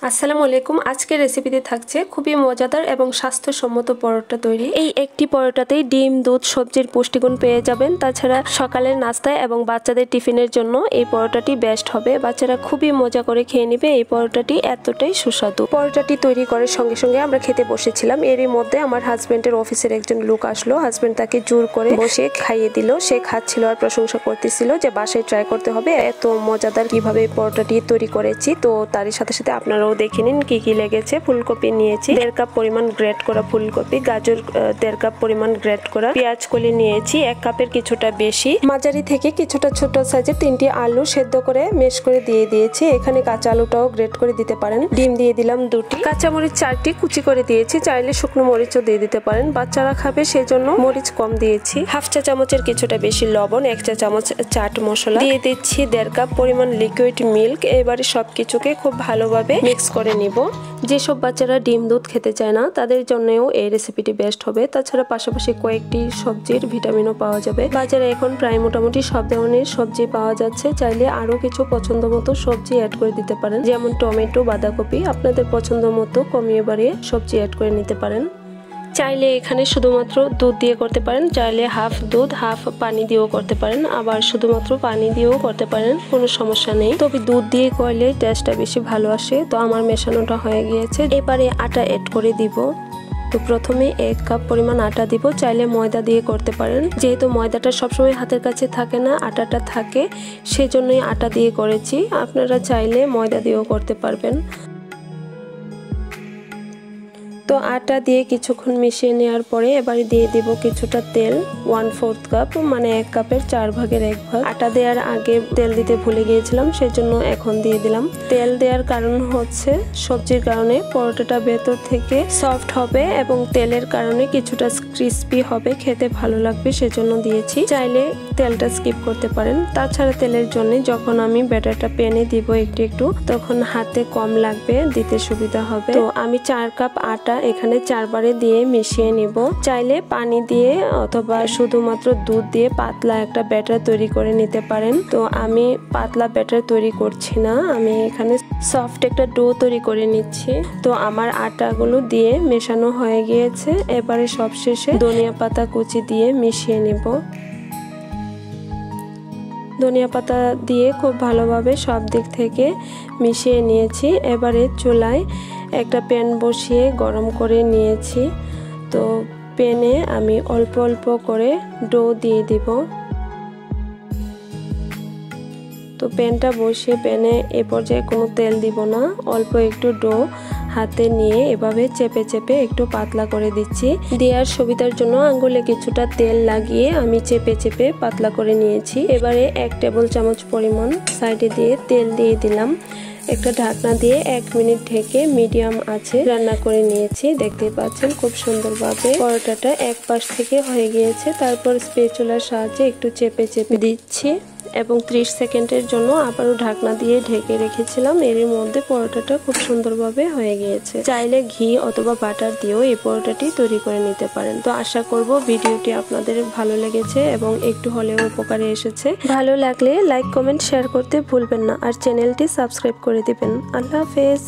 আসসালামু আলাইকুম। আজকের রেসিপিতে থাকছে খুবই মজাদার এবং স্বাস্থ্যসম্মত পরোটা তৈরি। এই একটি পরোটাতেই ডিম, দুধ, সবজির পুষ্টিগুণ পেয়ে যাবেন। তাছাড়া সকালের নাস্তায় এবং বাচ্চাদের টিফিনের জন্য এই পরোটাটি বেস্ট হবে। বাচ্চারা খুবই মজা করে খেয়ে নেবে। এই পরোটাটি এতটাই সুস্বাদু। পরোটাটি তৈরি করার সঙ্গে সঙ্গে আমরা খেতে বসেছিলাম। এরই মধ্যে আমার হাজবেন্ডের অফিসের একজন লোক আসলো। হাজবেন্ড তাকে জোর করে বসে খাইয়ে দিল। সে খাচ্ছিল আর প্রশংসা করতেছিল যে বাসায় ট্রাই করতে হবে, এত মজাদার কিভাবে পরোটাটি তৈরি করেছি। তো তারই সাথে সাথে আপনারাও দেখে নিন কি কি লেগেছে। ফুলকপি নিয়েছি 1.5 কাপ পরিমাণ গ্রেট করা ফুলকপি, গাজর 1.5 কাপ পরিমাণ গ্রেট করা, পেঁয়াজ কলি নিয়েছি 1 কাপের কিছুটা বেশি, মাঝারি থেকে কিছুটা ছোট সাইজের 3টি আলু সেদ্ধ করে মেশ করে দিয়ে দিয়েছি। এখানে কাঁচা আলুটাও গ্রেট করে দিতে পারেন। ডিম দিয়ে দিলাম 2টি, কাঁচামরিচ 4টি কুচি করে দিয়েছি। চাইলে শুকনো মরিচও দিয়ে দিতে পারেন, বাচ্চারা খাবে সেজন্য মরিচ কম দিয়েছি। 1/2 চা চামচের কিছুটা বেশি লবণ, 1 চা চামচ চাট মশলা দিয়ে দিচ্ছি, 1.5 কাপ পরিমাণ লিকুইড মিল্ক। এবারে সবকিছুকে খুব ভালোভাবে মিক্স করে নিব। যেসব বাচ্চারা ডিম দুধ খেতে চায় না তাদের জন্যও এই রেসিপিটি বেস্ট হবে। তাছাড়া পাশাপাশি কয়েকটি সবজির ভিটামিনও পাওয়া যাবে। বাজারে এখন প্রায় মোটামুটি সব ধরনের সবজি পাওয়া যাচ্ছে। চাইলে আরো কিছু পছন্দ মতো সবজি অ্যাড করে দিতে পারেন, যেমন টমেটো, বাঁধাকপি। আপনাদের পছন্দ মতো কমিয়ে বাড়িয়ে সবজি অ্যাড করে নিতে পারেন। চাইলে এখানে শুধুমাত্র দুধ দিয়ে করতে পারেন, চাইলে হাফ দুধ হাফ পানি দিয়েও করতে পারেন, আবার শুধুমাত্র পানি দিয়েও করতে পারেন, কোনো সমস্যা নেই। তবে দুধ দিয়ে করলে টেস্টটা বেশি ভালো আসে। তো আমার মেশানোটা হয়ে গিয়েছে। এবারে আটা অ্যাড করে দিব। তো প্রথমে 1 কাপ পরিমাণ আটা দিব। চাইলে ময়দা দিয়ে করতে পারেন, যেহেতু ময়দাটা সবসময় হাতের কাছে থাকে না, আটাটা থাকে, সেজন্যই আটা দিয়ে করেছি। আপনারা চাইলে ময়দা দিয়েও করতে পারবেন। তো আটা দিয়ে কিছুক্ষণ মিশিয়ে নেওয়ার পরে এবারে দিয়ে দিব কিছুটা তেল, 1/4 কাপ, মানে 1 কাপের 4 ভাগের 1 ভাগ। আটা দেওয়ার আগে তেল দিতে ভুলে গিয়েছিলাম, সেজন্য এখন দিয়ে দিলাম। তেল দেওয়ার কারণ হচ্ছে সবজির কারণে পরোটাটা ভেতর থেকে সফট হবে এবং তেলের কারণে কিছুটা ক্রিস্পি হবে, খেতে ভালো লাগবে, সেজন্য দিয়েছি। চাইলে তেলটা স্কিপ করতে পারেন। তাছাড়া তেলের জন্য যখন আমি ব্যাটারটা প্যানে দিব একটু একটু, তখন হাতে কম লাগবে, দিতে সুবিধা হবে। তো আমি 4 কাপ আটা এখানে 4 বারে দিয়ে মিশিয়ে নিব। চাইলে পানি দিয়ে অথবা শুধুমাত্র দুধ দিয়ে পাতলা একটা ব্যাটার তৈরি করে নিতে পারেন। তো আমি পাতলা ব্যাটার তৈরি করছি না, আমি এখানে সফট একটা ডো তৈরি করে নিচ্ছি। তো আমার আটাগুলো দিয়ে মেশানো হয়ে গিয়েছে। এবারে সবশেষে ধনিয়া পাতা কুচি দিয়ে মিশিয়ে নিব। ধনিয়া পাতা দিয়ে খুব ভালোভাবে সব দিক থেকে মিশিয়ে নিয়েছি। এবারে চুলায় একটা প্যান বসিয়ে গরম করে নিয়েছি। তো প্যানে আমি অল্প অল্প করে ডো দিয়ে দিব। তো প্যানটা বসিয়ে প্যানে এ পর্যায়ে কোনো তেল দিব না, অল্প একটু ডো হাতে নিয়ে এভাবে চেপে চেপে একটু পাতলা করে দিচ্ছি। দেওয়ার সুবিধার জন্য আঙ্গুলে কিছুটা তেল লাগিয়ে আমি চেপে চেপে পাতলা করে নিয়েছি। এবারে 1 টেবিল চামচ পরিমাণ সাইডে দিয়ে তেল দিয়ে দিলাম। একটা ঢাকনা দিয়ে 1 মিনিট ঢেকে মিডিয়াম আঁচে রান্না করে নিয়েছি। দেখতেই পাচ্ছেন খুব সুন্দরভাবে পরোটাটা এক পাশ থেকে হয়ে গিয়েছে। তারপর স্প্যাচুলার সাহায্যে একটু চেপে চেপে দিচ্ছি এবং 30 সেকেন্ডের জন্য আবারও ঢাকনা দিয়ে ঢেকে রেখেছিলাম। এর মধ্যে পরোটাটা খুব সুন্দরভাবে হয়ে গিয়েছে। চাইলে ঘি অথবা বাটার দিয়েও এই পরোটাটি তৈরি করে নিতে পারেন। তো আশা করব ভিডিওটি আপনাদের ভালো লেগেছে এবং একটু হলেও উপকারে এসেছে। ভালো লাগলে লাইক, কমেন্ট, শেয়ার করতে ভুলবেন না আর চ্যানেলটি সাবস্ক্রাইব করে দিবেন। আল্লাহ হাফেজ।